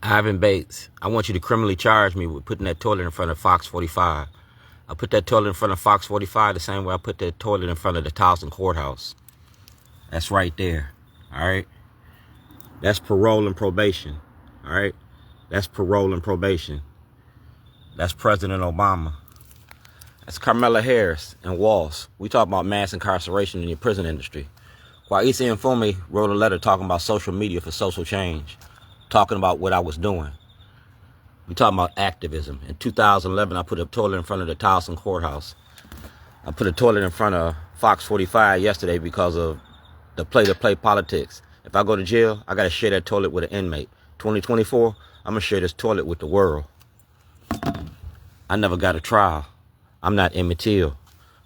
Ivan Bates, I want you to criminally charge me with putting that toilet in front of Fox 45. I put that toilet in front of Fox 45 the same way I put that toilet in front of the Towson Courthouse. That's right there, all right? That's parole and probation, all right? That's parole and probation. That's President Obama. That's Kamala Harris and Walls. We talk about mass incarceration in the prison industry. Kwaisi Mfume wrote a letter talking about social media for social change, talking about what I was doing. We talking about activism. In 2011, I put a toilet in front of the Towson Courthouse. I put a toilet in front of Fox 45 yesterday because of the play-to-play politics. If I go to jail, I got to share that toilet with an inmate. 2024, I'm going to share this toilet with the world. I never got a trial. I'm not Emmett Till.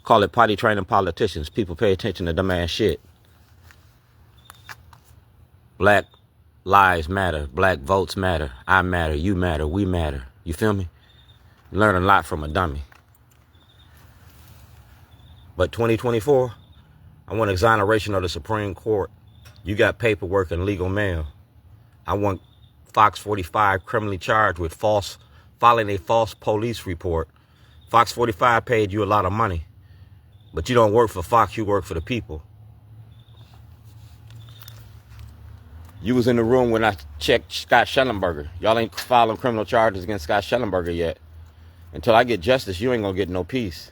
Call it potty training politicians. People pay attention to dumbass shit. Black lives matter. Black votes matter. I matter. You matter. We matter. You feel me? You learn a lot from a dummy. But 2024, I want exoneration of the Supreme Court. You got paperwork and legal mail. I want Fox 45 criminally charged with filing a false police report. Fox 45 paid you a lot of money, but you don't work for Fox, you work for the people. You was in the room when I checked Scott Shellenberger. Y'all ain't filing criminal charges against Scott Shellenberger yet. Until I get justice, you ain't gonna get no peace.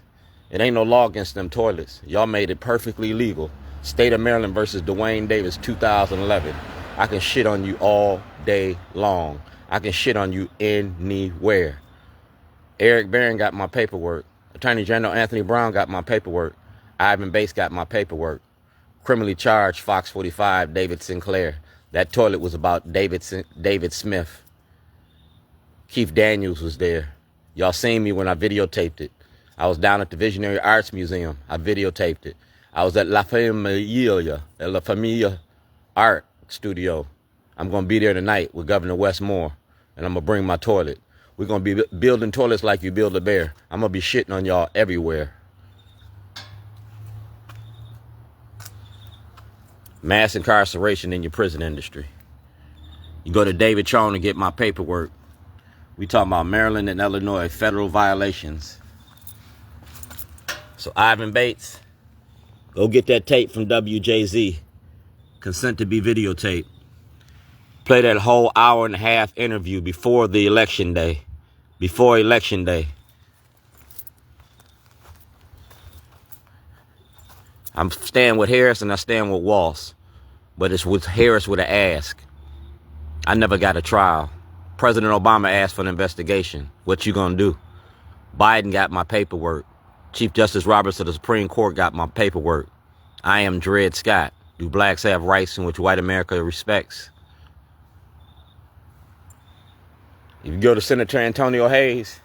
It ain't no law against them toilets. Y'all made it perfectly legal. State of Maryland versus Dwayne Davis, 2011. I can shit on you all day long. I can shit on you anywhere. Eric Barron got my paperwork. Attorney General Anthony Brown got my paperwork. Ivan Bates got my paperwork. Criminally charged Fox 45, David Sinclair. That toilet was about David Smith. Keith Daniels was there. Y'all seen me when I videotaped it. I was down at the Visionary Arts Museum. I videotaped it. I was at La Familia Art Studio. I'm going to be there tonight with Governor Westmore, and I'm going to bring my toilet. We're going to be building toilets like you build a bear. I'm going to be shitting on y'all everywhere. Mass incarceration in your prison industry. You go to David Chone to get my paperwork. We talking about Maryland and Illinois federal violations. So Ivan Bates, go get that tape from WJZ. Consent to be videotaped. Play that whole hour and a half interview before the election day. Before election day. I'm staying with Harris and I stand with Walls. But it's with Harris with an ask. I never got a trial. President Obama asked for an investigation. What you gonna do? Biden got my paperwork. Chief Justice Roberts of the Supreme Court got my paperwork. I am Dred Scott. Do blacks have rights in which white America respects? If you go to Senator Antonio Hayes,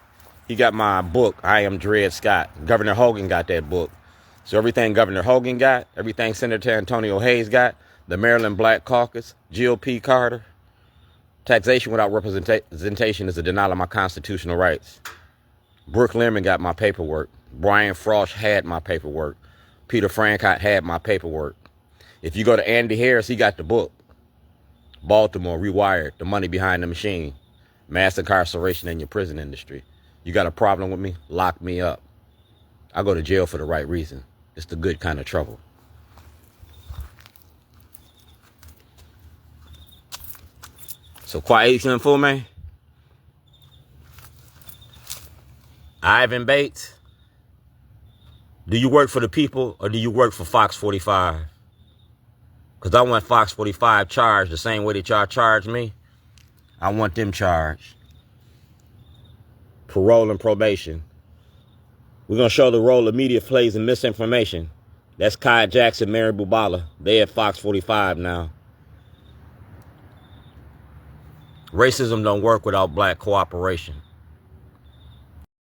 he got my book, I Am Dred Scott. Governor Hogan got that book. So everything Governor Hogan got, everything Senator Antonio Hayes got, the Maryland Black Caucus, Jill P. Carter, taxation without representation is a denial of my constitutional rights. Brooke Lerman got my paperwork. Brian Frosch had my paperwork. Peter Francott had my paperwork. If you go to Andy Harris, he got the book. Baltimore Rewired, the money behind the machine. Mass incarceration in your prison industry. You got a problem with me? Lock me up. I go to jail for the right reason. It's the good kind of trouble. So Kwaisi Mfume, Ivan Bates, do you work for the people or do you work for Fox 45? Because I want Fox 45 charged the same way that y'all charge me. I want them charged. Parole and probation. We're going to show the role of media plays in misinformation. That's Kai Jackson, Mary Bubala. They at Fox 45 now. Racism don't work without black cooperation.